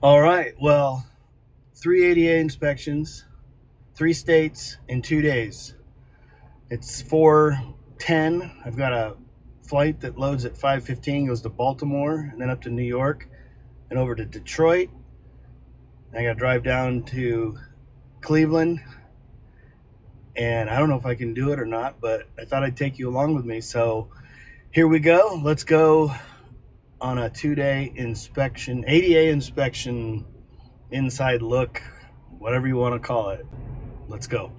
All right. Well, three ADA inspections, three states in 2 days. It's 4:10. I've got a flight that loads at 5:15, goes to Baltimore, and then up to New York, and over to Detroit. I got to drive down to Cleveland, and I don't know if I can do it or not, but I thought I'd take you along with me. So here we go. Let's go on a 2-day inspection, ADA inspection, inside look, whatever you want to call it. Let's go.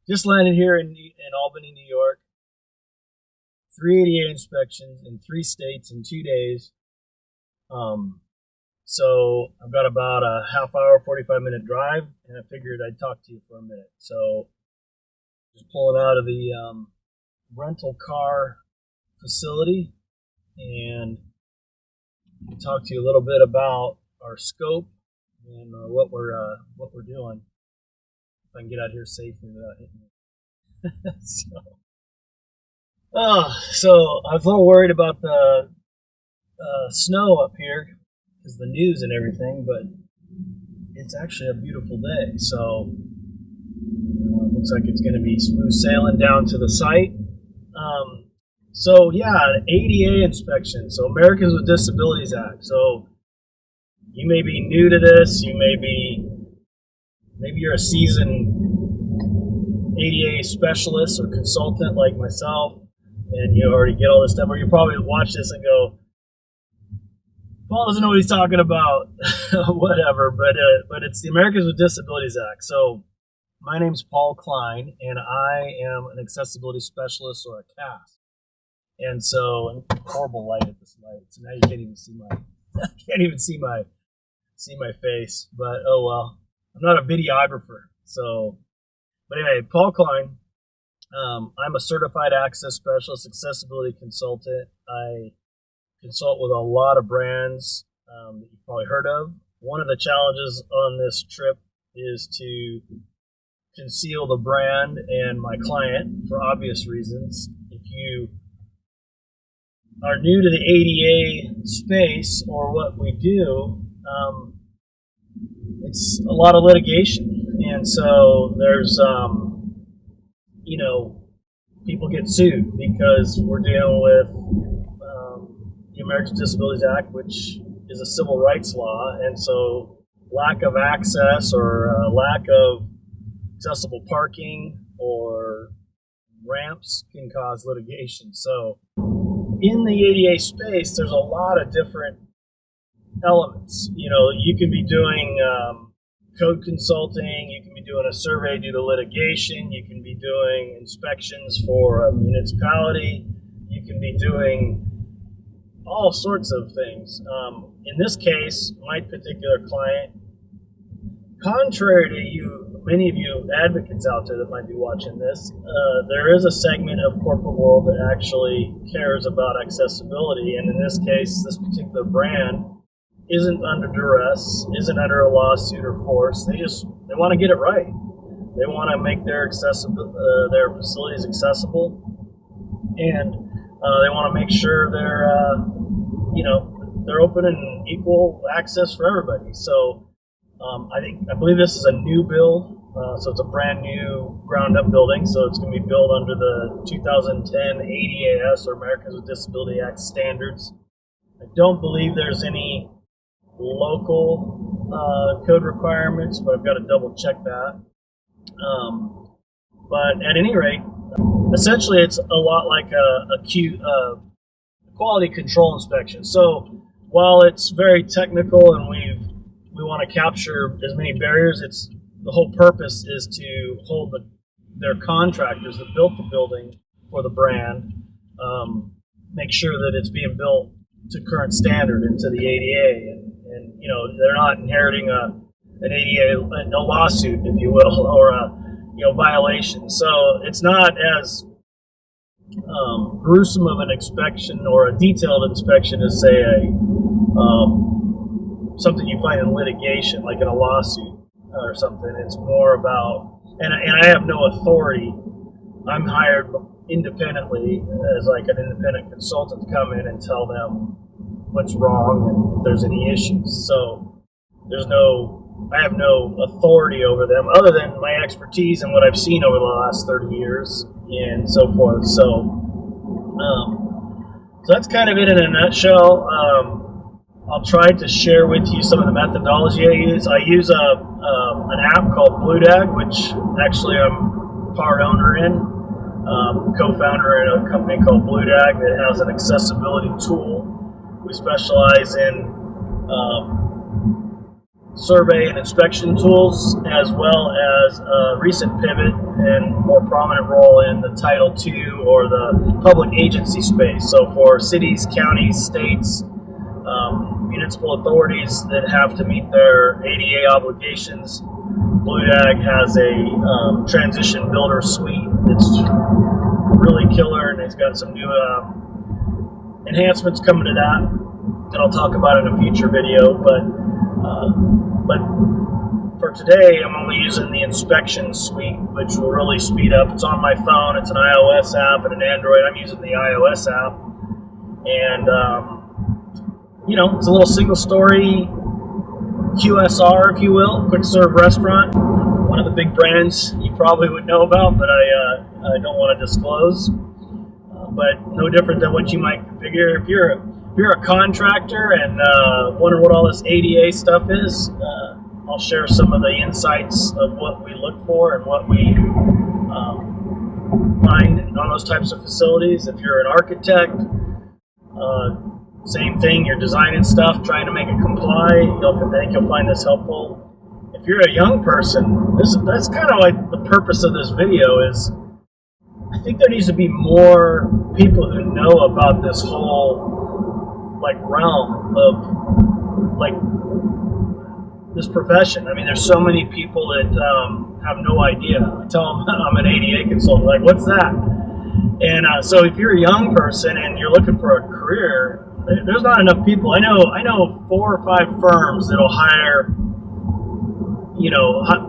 Just landed here in Albany, New York. 3 ADA inspections in 3 states in 2 days. So I've got about a half hour, 45-minute drive, and I figured I'd talk to you for a minute. So just pulling out of the rental car facility and talk to you a little bit about our scope and what we're doing. If I can get out here safely without hitting me. So I was a little worried about the snow up here because the news and everything, but it's actually a beautiful day. So looks like it's going to be smooth sailing down to the site. So yeah, ADA inspection. So Americans with Disabilities Act. So you may be new to this. Maybe you're a seasoned ADA specialist or consultant like myself, and you already get all this stuff, or you probably watch this and go, Paul doesn't know what he's talking about, whatever, but it's the Americans with Disabilities Act. So my name's Paul Klein, and I am an accessibility specialist, or a CAS. And so, horrible light at this light, so now you can't even see my face, but oh well. I'm not a videographer, but anyway, Paul Klein. I'm a certified access specialist, accessibility consultant. I consult with a lot of brands that you've probably heard of. One of the challenges on this trip is to conceal the brand and my client for obvious reasons. If you are new to the ADA space or what we do, it's a lot of litigation, and so there's people get sued because we're dealing with the Americans with Disabilities Act, which is a civil rights law, and so lack of access or lack of accessible parking or ramps can cause litigation. So in the ADA space, there's a lot of different elements. You can be doing code consulting, you can be doing a survey due to litigation, you can be doing inspections for a municipality, you can be doing all sorts of things. In this case, my particular client, contrary to you, many of you advocates out there that might be watching this, there is a segment of corporate world that actually cares about accessibility, and in this case, this particular brand isn't under duress, isn't under a lawsuit or force. They want to get it right. They want to make their facilities accessible, and they want to make sure they're open and equal access for everybody. So I believe this is a new build, so it's a brand new ground up building. So it's going to be built under the 2010 ADAS, or Americans with Disability Act standards. I don't believe there's any local code requirements, but I've got to double check that. But at any rate, essentially it's a lot like a quality control inspection. So while it's very technical and we want to capture as many barriers, it's the whole purpose is to hold their contractors that built the building for the brand, make sure that it's being built to current standard and to the ADA, and they're not inheriting an ADA lawsuit, if you will, or a violation. So it's not as gruesome of an inspection or a detailed inspection as, say, something you find in litigation, like in a lawsuit or something. It's more about, and I have no authority. I'm hired independently as like an independent consultant to come in and tell them what's wrong and if there's any issues. So I have no authority over them other than my expertise and what I've seen over the last 30 years and so forth. So that's kind of it in a nutshell. I'll try to share with you some of the methodology I use. I use an app called BlueDag, which actually I'm part owner in, co-founder in a company called BlueDag that has an accessibility tool. We specialize in survey and inspection tools, as well as a recent pivot and more prominent role in the Title II or the public agency space. So for cities, counties, states, municipal authorities that have to meet their ADA obligations, BlueDag has a transition builder suite that's really killer, and it's got some new enhancements coming to that that I'll talk about in a future video. But for today, I'm only using the inspection suite, which will really speed up. It's on my phone. It's an iOS app and an Android. I'm using the iOS app, and it's a little single-story QSR, if you will, quick-serve restaurant. One of the big brands you probably would know about, but I don't want to disclose. But no different than what you might configure. If you're a contractor and wondering what all this ADA stuff is, I'll share some of the insights of what we look for and what we find on those types of facilities. If you're an architect, same thing, you're designing stuff, trying to make it comply, I think you'll find this helpful. If you're a young person, that's kind of like the purpose of this video is, I think there needs to be more people who know about this whole realm of this profession. I mean, there's so many people that have no idea. I tell them I'm an ADA consultant, like, what's that? And so if you're a young person and you're looking for a career, there's not enough people. I know 4 or 5 firms that'll hire,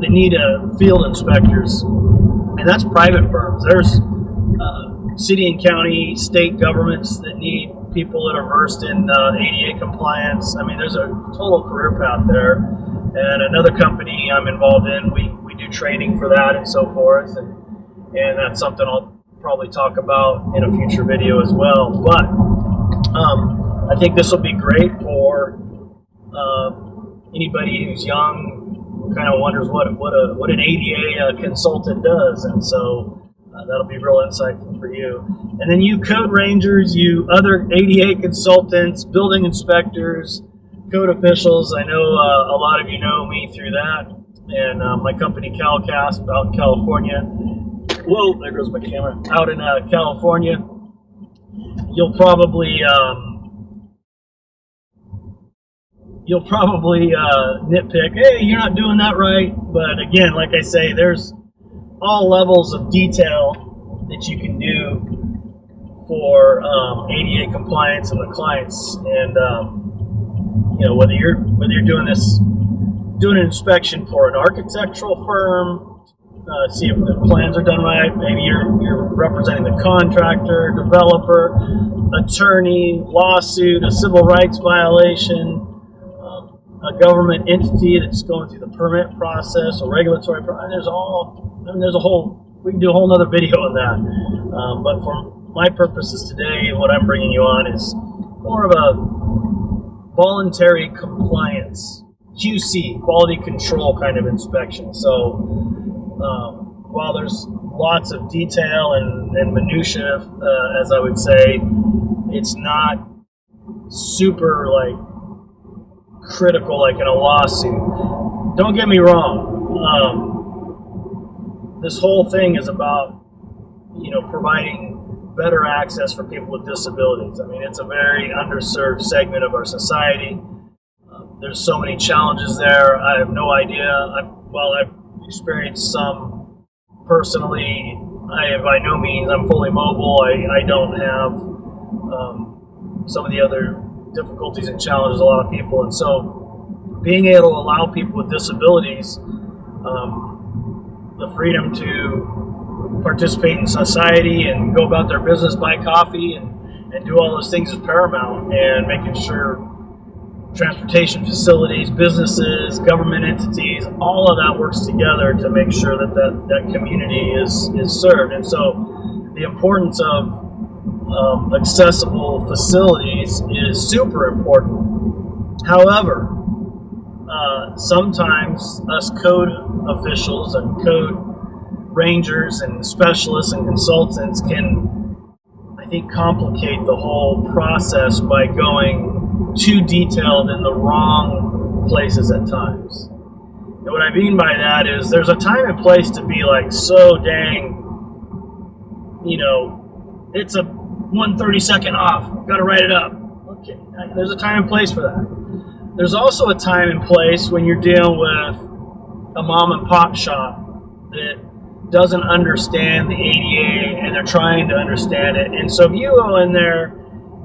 they need field inspectors, and that's private firms. There's city and county, state governments that need people that are versed in ADA compliance. I mean, there's a total career path there. And another company I'm involved in, we do training for that and so forth, and that's something I'll probably talk about in a future video as well. But I think this will be great for anybody who's young, kind of wonders what an ADA consultant does, and so that'll be real insightful for you. And then you code rangers, you other ADA consultants, building inspectors, code officials. I know a lot of you know me through that, and my company CalCast out in California. Whoa, there goes my camera. Out in California, you'll probably nitpick, hey, you're not doing that right. But again, like I say, there's all levels of detail that you can do for ADA compliance and the clients. And whether you're doing an inspection for an architectural firm, see if the plans are done right. Maybe you're representing the contractor, developer, attorney, lawsuit, a civil rights violation, a government entity that's going through the permit process or regulatory process. We can do a whole nother video on that. But for my purposes today, what I'm bringing you on is more of a voluntary compliance, QC, quality control kind of inspection. So while there's lots of detail and minutia, as I would say, it's not super critical like in a lawsuit. Don't get me wrong. this whole thing is about, providing better access for people with disabilities. I mean, it's a very underserved segment of our society. There's so many challenges there. I have no idea. I've experienced some personally. By no means, I'm fully mobile. I don't have some of the other difficulties and challenges a lot of people. And so being able to allow people with disabilities the freedom to participate in society and go about their business, buy coffee, and do all those things is paramount. And making sure transportation facilities, businesses, government entities, all of that works together to make sure that community is served. And so the importance of accessible facilities is super important. However, sometimes us code officials and code rangers and specialists and consultants can, I think, complicate the whole process by going too detailed in the wrong places at times. And what I mean by that is there's a time and place to be like so dang, it's a 1/32 off, got to write it up. Okay, there's a time and place for that. There's also a time and place when you're dealing with a mom and pop shop that doesn't understand the ADA and they're trying to understand it. And so if you go in there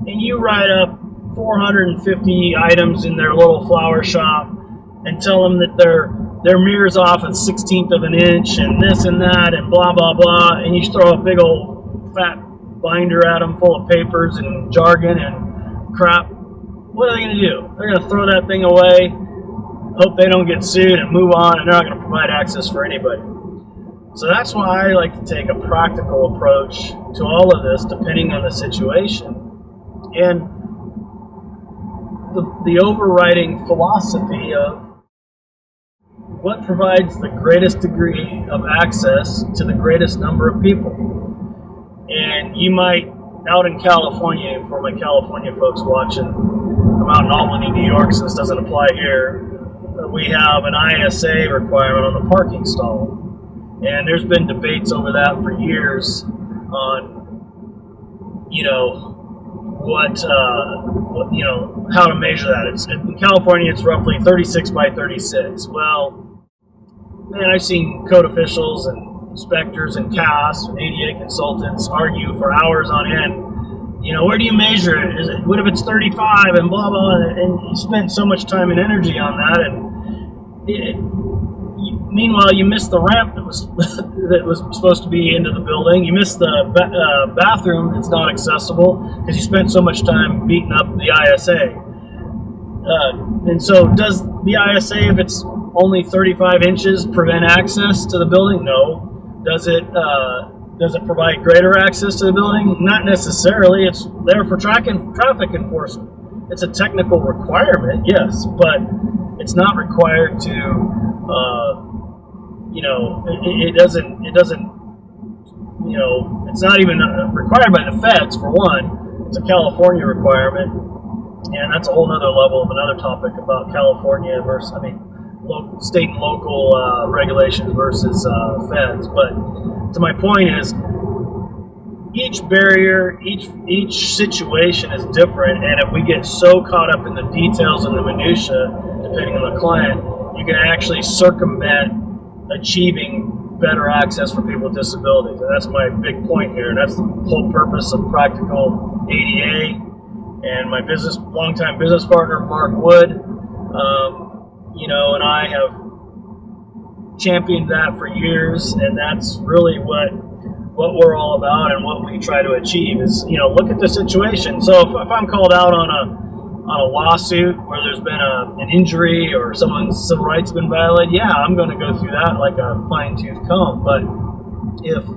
and you write up 450 items in their little flower shop and tell them that their mirror's off a 1/16 of an inch and this and that and blah, blah, blah, and you throw a big old fat binder at them full of papers and jargon and crap, what are they going to do? They're going to throw that thing away, hope they don't get sued, and move on, and they're not going to provide access for anybody. So that's why I like to take a practical approach to all of this, depending on the situation. And the overriding philosophy of what provides the greatest degree of access to the greatest number of people. And you might, out in California, for my California folks watching, I'm out in Albany, New York, so this doesn't apply here. We have an ISA requirement on the parking stall. And there's been debates over that for years on, how to measure that. In California, it's roughly 36 by 36. Well, man, I've seen code officials and inspectors and CAS and ADA consultants argue for hours on end. Where do you measure it? What if it's 35 and blah, blah, and you spend so much time and energy on that, and meanwhile, you missed the ramp that was supposed to be into the building. You missed the bathroom that's not accessible because you spent so much time beating up the ISA. And so does the ISA, if it's only 35 inches, prevent access to the building? No. Does it provide greater access to the building? Not necessarily. It's there for traffic enforcement. It's a technical requirement, yes, but it's not required to it's not even required by the feds, for one. It's a California requirement, and that's a whole other level of another topic about California versus, state and local regulations versus feds. But to my point is, each barrier, each situation is different, and if we get so caught up in the details and the minutia, depending on the client, you can actually circumvent achieving better access for people with disabilities. And that's my big point here. And that's the whole purpose of Practical ADA. And my longtime business partner, Mark Wood, and I have championed that for years. And that's really what we're all about and what we try to achieve is, look at the situation. So if I'm called out on a lawsuit where there's been an injury or someone's civil rights have been violated, yeah, I'm going to go through that like a fine-tooth comb. But if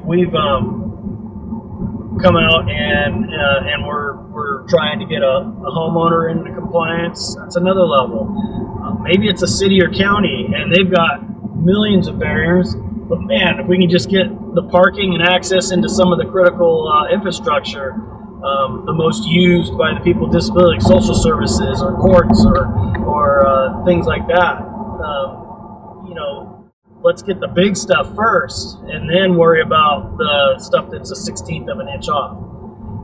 we've come out and we're trying to get a homeowner into compliance, that's another level. Maybe it's a city or county and they've got millions of barriers, but man, if we can just get the parking and access into some of the critical infrastructure, the most used by the people with disabilities, social services or courts or things like that. let's get the big stuff first and then worry about the stuff that's a 16th of an inch off.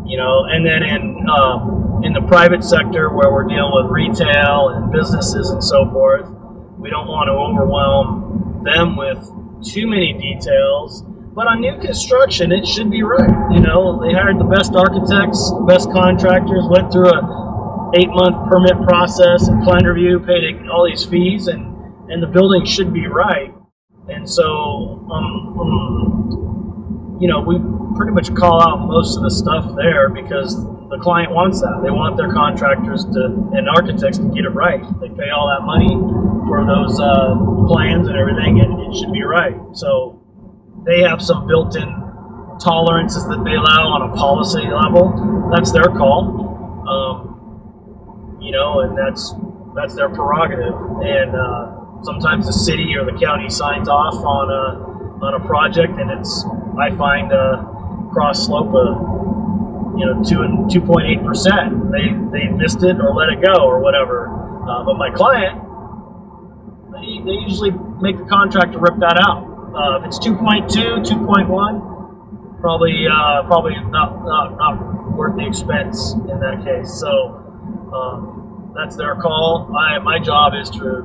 And then in the private sector where we're dealing with retail and businesses and so forth, we don't want to overwhelm them with too many details. But on new construction, it should be right. They hired the best architects, the best contractors, went through a 8-month permit process and plan review, paid all these fees, and the building should be right. And so, we pretty much call out most of the stuff there because the client wants that. They want their contractors and architects to get it right. They pay all that money for those plans and everything, and it should be right. So they have some built-in tolerances that they allow on a policy level. That's their call, and that's their prerogative. And sometimes the city or the county signs off on a project, and I find cross slope of 2.8%. They missed it or let it go or whatever. But my client, they usually make the contractor rip that out. If it's 2.2, 2.1, probably not worth the expense in that case. So that's their call. My job is to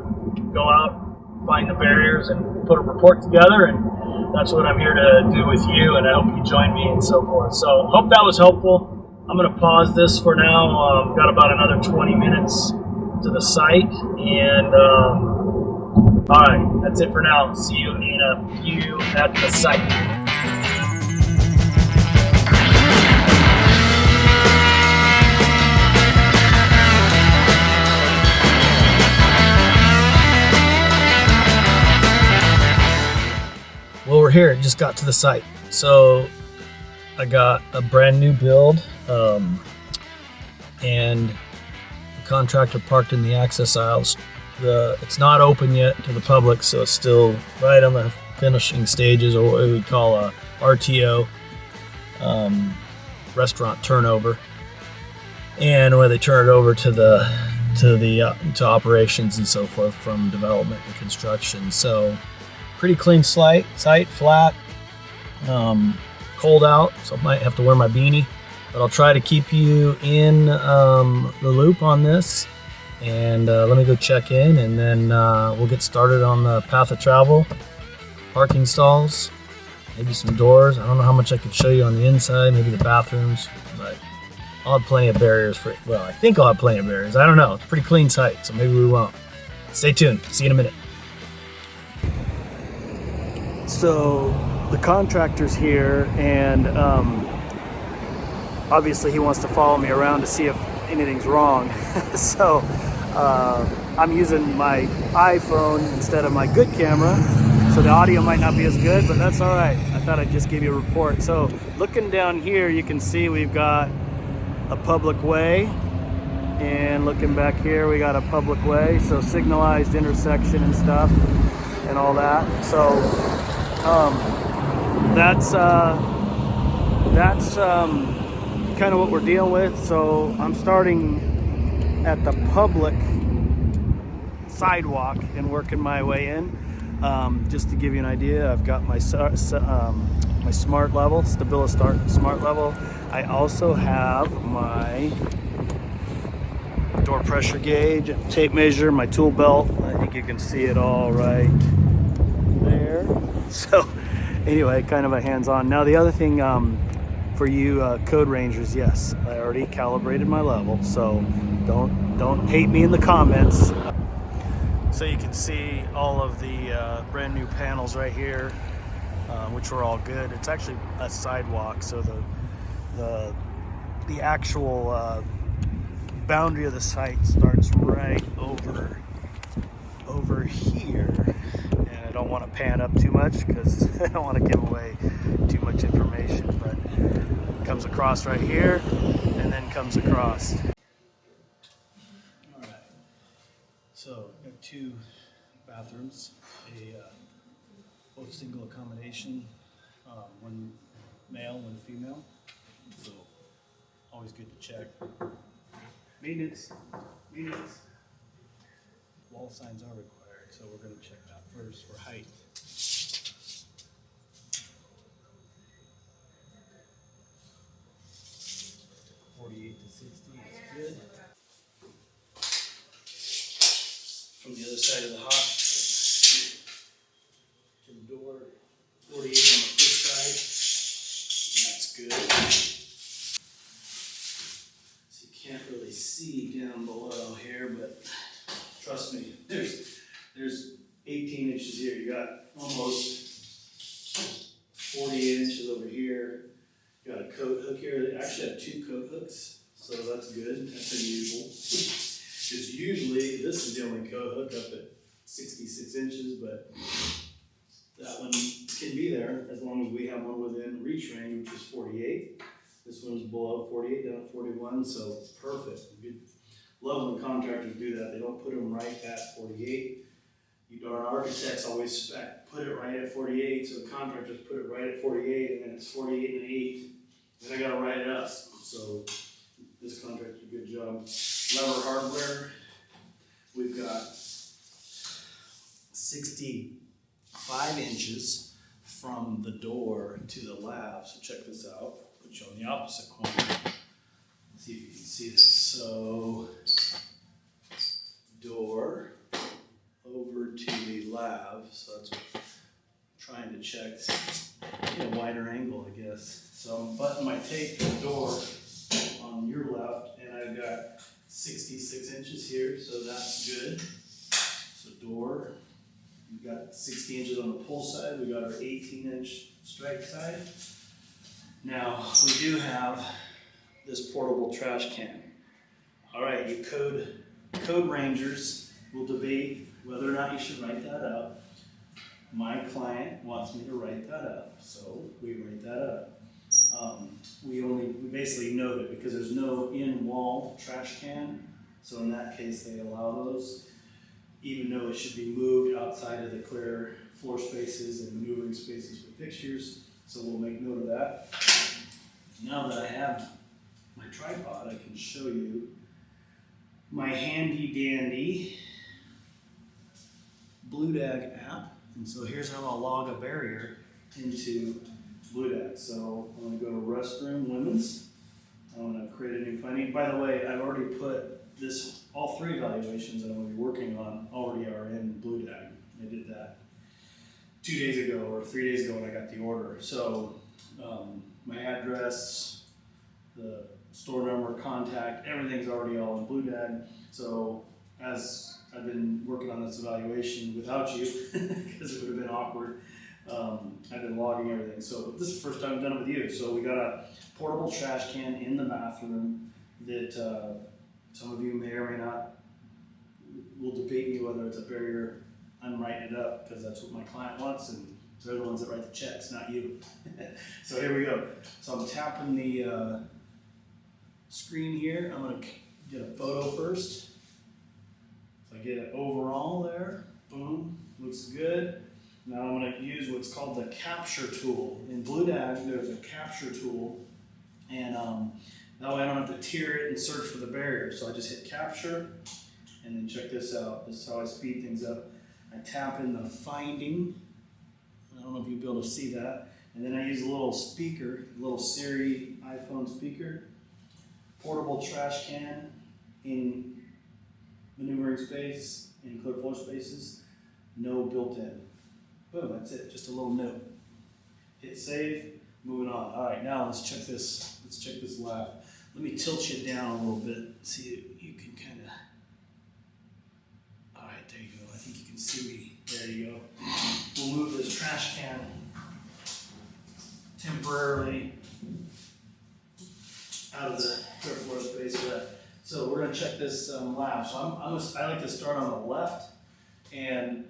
go out, find the barriers, and put a report together, and that's what I'm here to do with you, and I hope you join me and so forth. So hope that was helpful. I'm going to pause this for now. Got about another 20 minutes to the site, and all right, that's it for now. See you in a few at the site. Well, we're here. Just got to the site. So I got a brand new build, and the contractor parked in the access aisles. It's not open yet to the public, so it's still right on the finishing stages, or what we call a RTO, restaurant turnover, and where they turn it over to operations and so forth from development and construction. So pretty clean site, flat, cold out, so I might have to wear my beanie, but I'll try to keep you in the loop on this. And let me go check in, and then we'll get started on the path of travel, parking stalls, maybe some doors. I don't know how much I could show you on the inside, maybe the bathrooms, but I'll have plenty of barriers I think I'll have plenty of barriers. I don't know. It's a pretty clean site, so maybe we won't. Stay tuned. See you in a minute. So the contractor's here, and obviously he wants to follow me around to see if anything's wrong. So I'm using my iPhone instead of my good camera, so the audio might not be as good, but that's all right. I thought I'd just give you a report. So looking down here, you can see we've got a public way, and looking back here, we got a public way, so signalized intersection and stuff and all that. So that's kind of what we're dealing with. So I'm starting at the public sidewalk and working my way in. Just to give you an idea, I've got my smart level, Stabilis smart level. I also have my door pressure gauge, tape measure, my tool belt. I think you can see it all right there. So anyway, kind of a hands-on. Now the other thing, for you code rangers, yes, I already calibrated my level, so don't hate me in the comments. So you can see all of the brand new panels right here, which were all good. It's actually a sidewalk, so the actual boundary of the site starts right over here. And I don't want to pan up too much because I don't want to give away too much information, but it comes across right here and then comes across. All right, so we have two bathrooms, both single accommodation, one male, one female, so always good to check. Maintenance, wall signs are required, so we're going to check that first for height. 48 to 60 is good. From the other side of the hop to the door, 48 on the first side. That's good. So you can't really see down below here, but trust me, there's 18 inches here. You got almost 48 inches over here. You got a coat hook here. They actually have 2 coat hooks, so that's good. That's unusual. Because usually this is the only coat hook up at 66 inches, but that one can be there as long as we have one within reach range, which is 48. This one's below 48, down at 41, so it's perfect. Good. Love when contractors do that. They don't put them right at 48. You darn architects always put it right at 48, so the contractors put it right at 48, and then it's 48 and 8. Then I gotta write it up. So this contractor did a good job. Lever hardware, we've got 65 inches from the door to the lab. So check this out. Put you on the opposite corner. Let's see if you can see this. So door over to the lab. So that's what I'm trying to check. Get a wider angle, I guess. So I'm buttoning my tape to the door on your left, and I've got 66 inches here, so that's good. So door, we've got 60 inches on the pull side. We got our 18-inch strike side. Now we do have this portable trash can. All right, you code rangers will debate whether or not you should write that up. My client wants me to write that up, so we write that up. We basically note it because there's no in-wall trash can, so in that case they allow those, even though it should be moved outside of the clear floor spaces and maneuvering spaces for fixtures, so we'll make note of that. Now that I have my tripod, I can show you my handy dandy BlueDag app. And so here's how I'll log a barrier into BlueDag. So I'm going to go to restroom women's. I'm going to create a new finding. By the way, I've already put this, all 3 evaluations that I'm going to be working on already are in BlueDag. I did that 2 days ago or 3 days ago when I got the order. So my address, the store number, contact, everything's already all in BlueDag. So as I've been working on this evaluation without you, because it would have been awkward, I've been logging everything. So this is the first time I've done it with you. So we got a portable trash can in the bathroom that some of you may or may not will debate me whether it's a barrier. I'm writing it up because that's what my client wants, and they're the ones that write the checks, not you. So here we go. So I'm tapping the screen here. I'm going to get a photo first. So I get it overall there. Boom. Looks good. Now I'm going to use what's called the capture tool. In BlueDag, there's a capture tool, and that way I don't have to tier it and search for the barrier. So I just hit capture, and then check this out. This is how I speed things up. I tap in the finding. I don't know if you'll be able to see that. And then I use a little speaker, a little Siri iPhone speaker. Portable trash can in maneuvering space, in clear floor spaces, no built-in. Boom, that's it, just a little note. Hit save, moving on. All right, now let's check this lab. Let me tilt you down a little bit, see if you can kind of, all right, there you go. I think you can see me. There you go. We'll move this trash can temporarily out of the clear floor space for that. So we're going to check this lab. So I like to start on the left and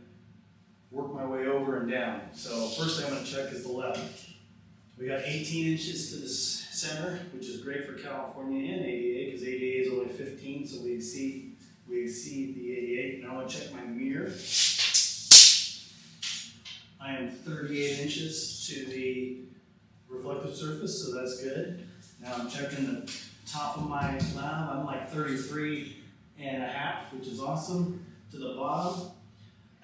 work my way over and down. So first thing I'm going to check is the left. We got 18 inches to the center, which is great for California and ADA because ADA is only 15, so we exceed the 88. Now I'm going to check my mirror. I am 38 inches to the reflective surface, so that's good. Now I'm checking the top of my lab. I'm like 33 and a half, which is awesome. To the bottom,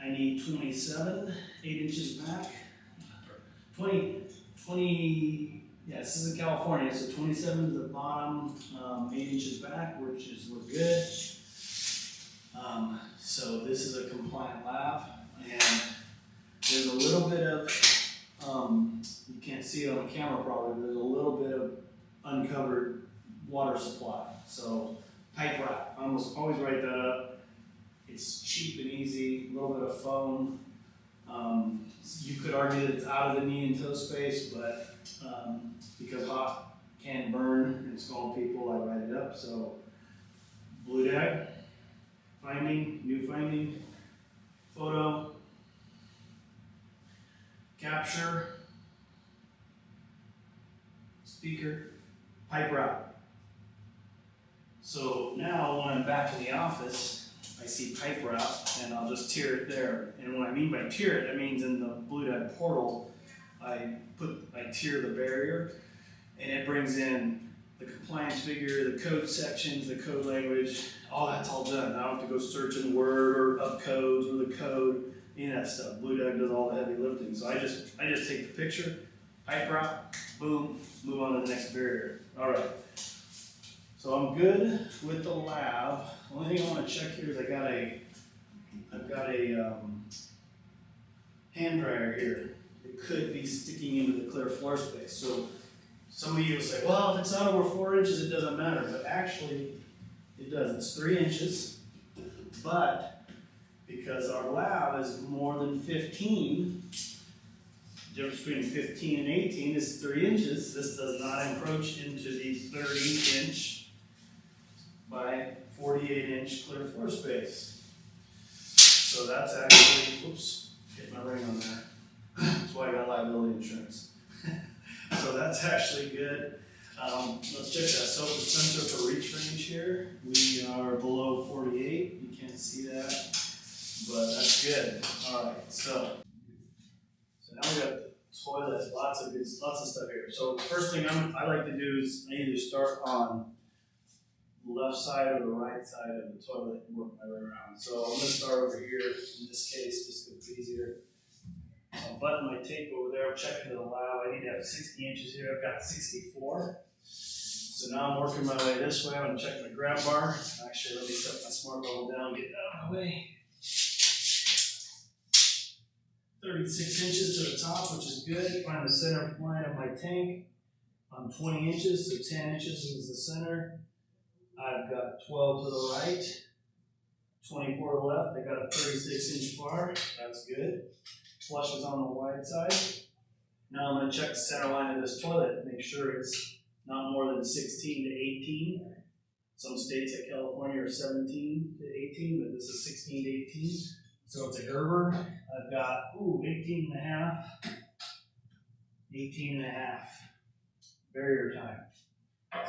I need 27, 8 inches back. 20, yeah, this is in California, so 27 to the bottom, 8 inches back, we're good. So this is a compliant lav, and there's a little bit of, you can't see it on the camera probably, but there's a little bit of uncovered water supply. So pipe wrap, I almost always write that up. It's cheap and easy, a little bit of foam. You could argue that it's out of the knee and toe space, but because hot can burn and scald people, I write it up. So blue tag, finding, new finding, photo, capture, speaker, pipe route. So now when I'm back in the office, I see pipe route and I'll just tier it there. And what I mean by tier it, that means in the Blue Dye portal, I tier the barrier, and it brings in the compliance figure, the code sections, the code language, all that's all done. I don't have to go search in Word or up codes or the code, any of that stuff. Blue Dye does all the heavy lifting. So I just take the picture, pipe route, boom, move on to the next barrier. All right. So I'm good with the lav. The only thing I want to check here is I've got a hand dryer here. It could be sticking into the clear floor space. So some of you will say, well, if it's not over 4 inches, it doesn't matter. But actually, it does. It's 3 inches. But because our lav is more than 15, the difference between 15 and 18 is 3 inches. This does not encroach into the 30-inch by 48-inch clear floor space. So that's actually, oops, hit my ring on there. That's why I got liability insurance. So that's actually good. Let's check that soap dispenser for reach range here. We are below 48. You can't see that, but that's good. All right, so now we got the toilet. Lots of stuff here. So first thing I like to do is I either start on the left side or the right side of the toilet and work my way around. So I'm going to start over here in this case just because it's easier. I'll button my tape over there. I'm checking the lav. I need to have 60 inches here. I've got 64. So now I'm working my way this way. I'm going to check my grab bar. Actually, let me set my smart level down, get it out of my way. 36 inches to the top, which is good. Find the center line of my tank. I'm 20 inches, so 10 inches is the center. I've got 12 to the right, 24 to the left. I got a 36-inch bar. That's good. Flush is on the wide side. Now I'm going to check the center line of this toilet, make sure it's not more than 16 to 18. Some states like California are 17 to 18, but this is 16 to 18. So it's a Gerber. I've got 18 and a half. 18 and a half. Barrier time.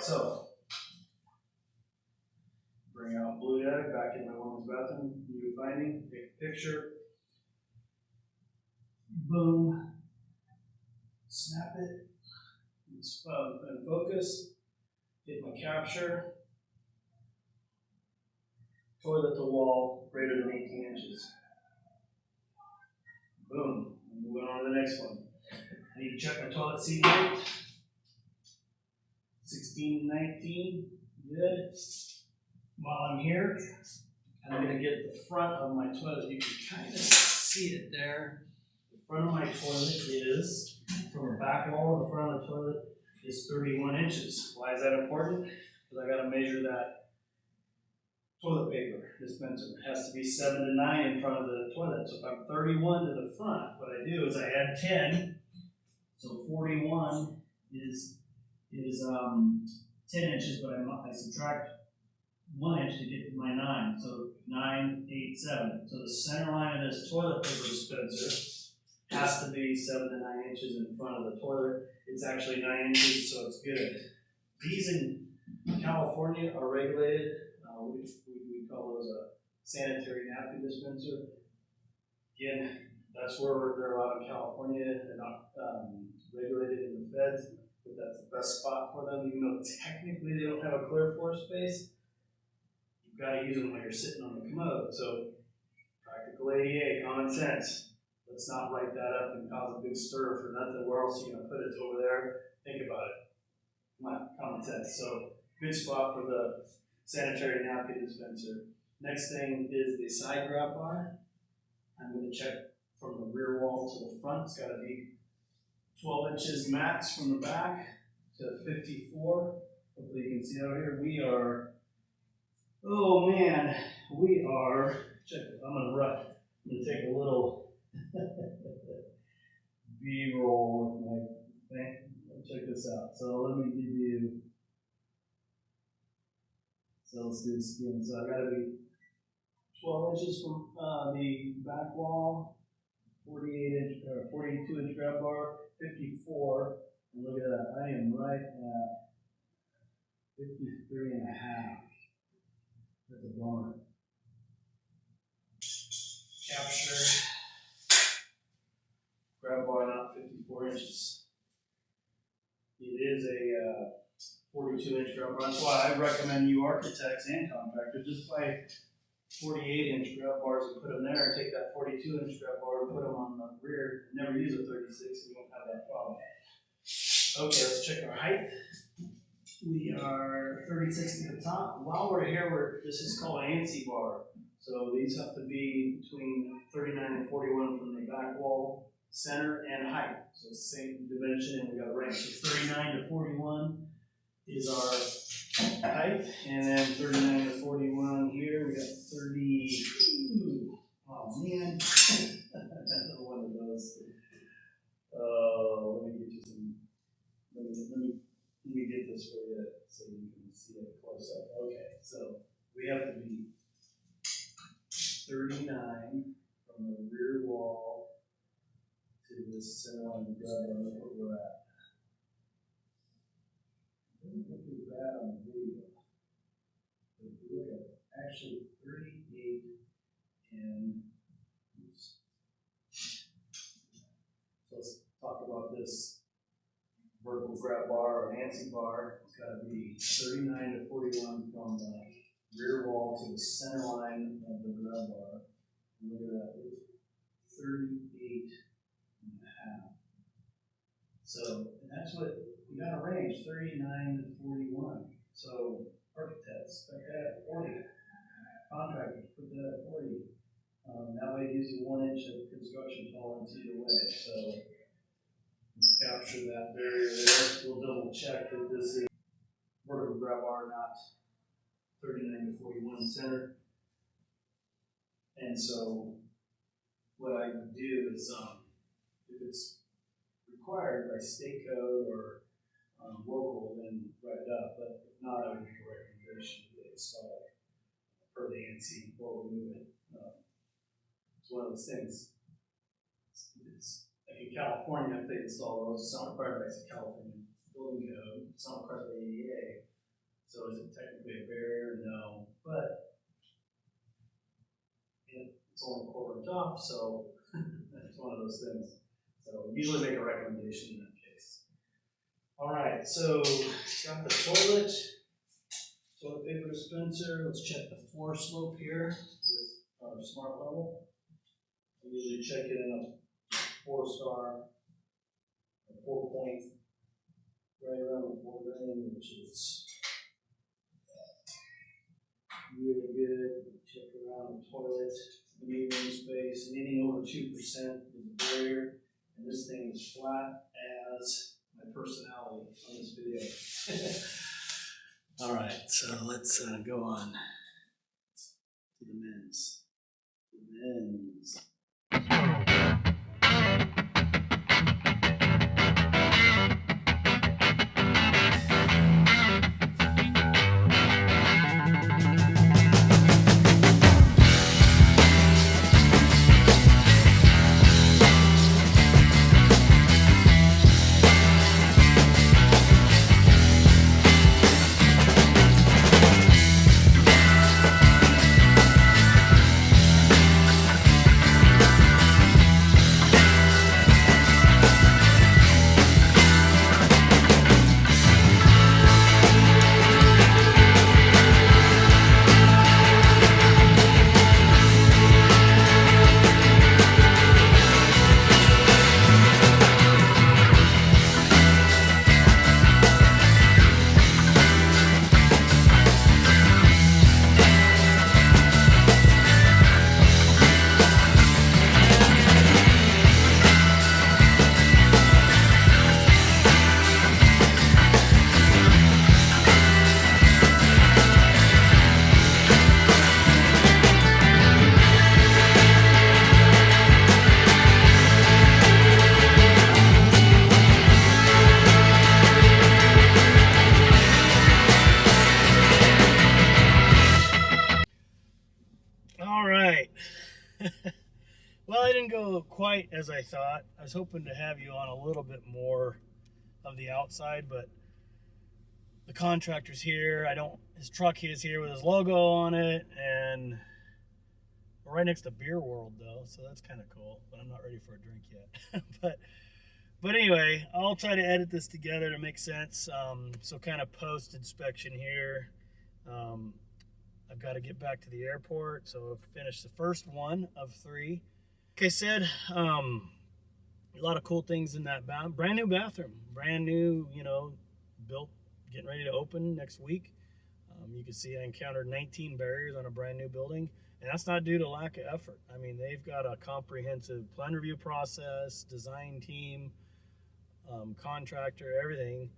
So bring out Blue Dye back in my woman's bathroom. New finding. Take a picture. Boom. Snap it. It's and focus. Hit my capture. Toilet to wall greater than 18 inches. Boom. Moving on to the next one. I need to check my toilet seat height. 16 to 19. Good. While I'm here, I'm going to get the front of my toilet. You can kind of see it there. The front of my toilet is, from the back wall to the front of the toilet, is 31 inches. Why is that important? Because I got to measure that toilet paper dispenser. It has to be 7 to 9 in front of the toilet. So if I'm 31 to the front, what I do is I add 10. So 41 is 10 inches, but I subtract 1 inch to get to my 9. So 9, 8, 7. So the center line of this toilet paper dispenser has to be 7 to 9 inches in front of the toilet. It's actually 9 inches, so it's good. These in California are regulated. We call those a sanitary napkin dispenser. Again, that's where they're allowed in California. They're not regulated in the feds, but that's the best spot for them. Even though technically they don't have a clear floor space, you've got to use them when you're sitting on the commode. So Practical ADA, common sense. Let's not write that up and cause a big stir for nothing. Where else are you going to put it over there? Think about it. Come on, common sense. So, good spot for the sanitary napkin dispenser. Next thing is the side grab bar. I'm going to check from the rear wall to the front. It's got to be 12 inches max from the back to 54. Hopefully you can see out here. We are, oh man, we are, check it, I'm going to take a little B-roll with my thing. Check this out. So let me give you, so let's do this again. So I got to be 12 inches from the back wall, 42 inch grab bar, 54, and look at that, I am right at 53 and a half. That's a bummer. Capture, grab bar not 54 inches. It is a 42 inch grab bar. That's why I recommend you architects and contractors just buy 48 inch grab bars and put them there, and take that 42 inch grab bar and put them on the rear. Never use a 36 and you won't have that problem. Okay, let's check our height. We are 36 to the top. While we're here, this is called an ANSI bar. So these have to be between 39 and 41 from the back wall, center, and height. So it's the same dimension, and we got a range. So 39 to 41 is our height, and then 39 to 41 here. We got 32. Oh man, another one of those. Let me get you some. Let me get this for you so you can see it close up. Okay, so we have to be 39 from the rear wall to this center line of the grab bar. Look where we're at. Look at that on the video. If you look at actually 38 and oops. So let's talk about this vertical grab bar or ANSI bar. It's got to be 39 to 41 from the rear wall to the center line of the grab bar. And look at that, 38 and a half. So, and that's what we got a range, 39 to 41. So, architects, put that at 40. Contractors, put that at 40. That way it gives you 1 inch of construction tolerance either way. So, let's capture that barrier there. We'll double check that this is vertical grab bar, not 39 to 41 center. And so, what I would do is, if it's required by state code or local, then write it up. But if not, I would make a recommendation to install it per the ANSI or remove it. It's one of those things. It's like in California, if they install those, it's not required by the California building code. It's not required by the ADA. So is it technically a barrier? No. But it's only a quarter inch off, so it's one of those things. So usually make a recommendation in that case. All right, so got the toilet paper dispenser. Let's check the floor slope here with our smart level. We usually check it in a 4-star, 4 point, right around the 4 grain, which is really good. Check around the toilet, meeting room space. Anything over 2% is a barrier. And this thing is flat as my personality on this video. All right, so let's go on to the men's. didn't go quite as I thought. I was hoping to have you on a little bit more of the outside, but the contractor's here. His truck is here with his logo on it, and we're right next to Beer World though, so that's kind of cool. But I'm not ready for a drink yet. but anyway, I'll try to edit this together to make sense. So kind of post inspection here. I've got to get back to the airport, so I've finished the first one of 3. Like I said, a lot of cool things in that brand new bathroom, brand new, built, getting ready to open next week. You can see I encountered 19 barriers on a brand new building, and that's not due to lack of effort. I mean, they've got a comprehensive plan review process, design team, contractor, everything,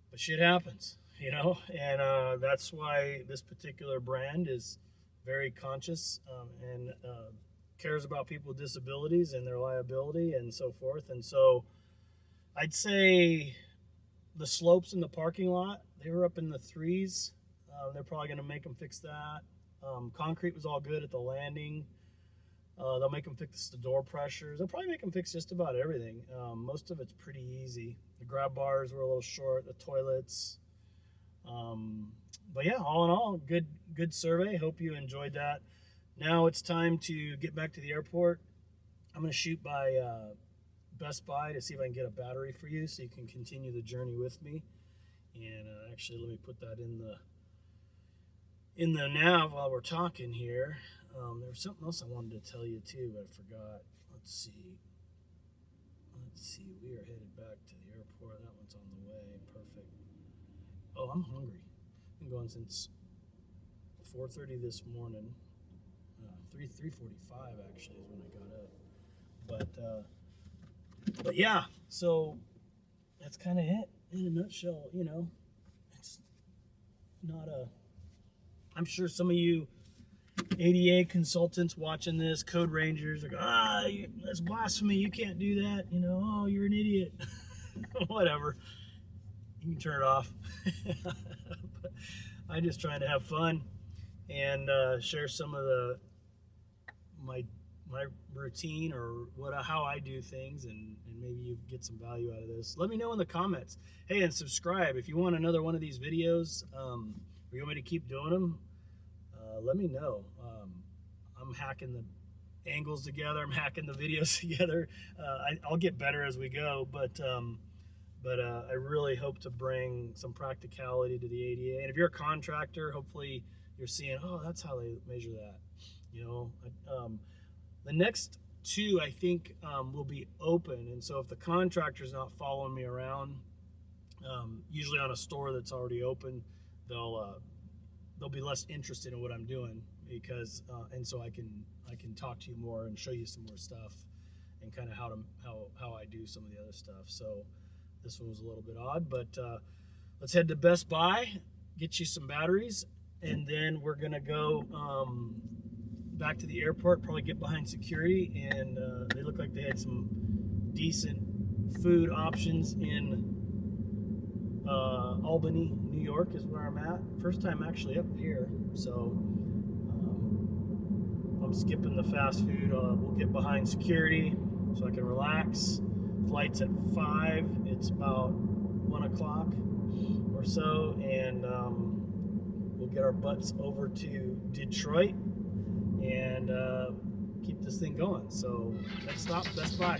but shit happens, and that's why this particular brand is very conscious and cares about people with disabilities and their liability and so forth. And so I'd say the slopes in the parking lot, they were up in the 3s. They're probably going to make them fix that. Concrete was all good at the landing. They'll make them fix the door pressures. They'll probably make them fix just about everything. Most of it's pretty easy. The grab bars were a little short, the toilets. But yeah, all in all, good survey. Hope you enjoyed that. Now it's time to get back to the airport. I'm going to shoot by Best Buy to see if I can get a battery for you so you can continue the journey with me. And actually, let me put that in the nav while we're talking here. There was something else I wanted to tell you too, but I forgot. Let's see. We are headed back to the airport. That one's on the way. Perfect. Oh, I'm hungry. I've been going since 4:30 this morning. 3:45 actually is when I got up. But yeah, so that's kind of it in a nutshell. It's not I'm sure some of you ADA consultants watching this, code rangers, are going, that's blasphemy. You can't do that. Oh, you're an idiot. Whatever. You can turn it off. But I'm just trying to have fun and share some of my routine or how I do things, and maybe you get some value out of this. Let me know in the comments. Hey, and subscribe if you want another one of these videos. Or you want me to keep doing them? Let me know. I'm hacking the angles together. I'm hacking the videos together. I'll get better as we go, but I really hope to bring some practicality to the ADA. And if you're a contractor, hopefully you're seeing, that's how they measure that. The next 2, I think, will be open. And so if the contractor's not following me around, usually on a store that's already open, they'll be less interested in what I'm doing because, and so I can talk to you more and show you some more stuff and kind of how I do some of the other stuff. So this one was a little bit odd, but let's head to Best Buy, get you some batteries, and then we're gonna go back to the airport, probably get behind security, and they look like they had some decent food options in Albany, New York is where I'm at. First time actually up here, so I'm skipping the fast food. We'll get behind security so I can relax. Flight's at 5. It's about 1 o'clock or so, and we'll get our butts over to Detroit and keep this thing going. So next stop, Best Buy.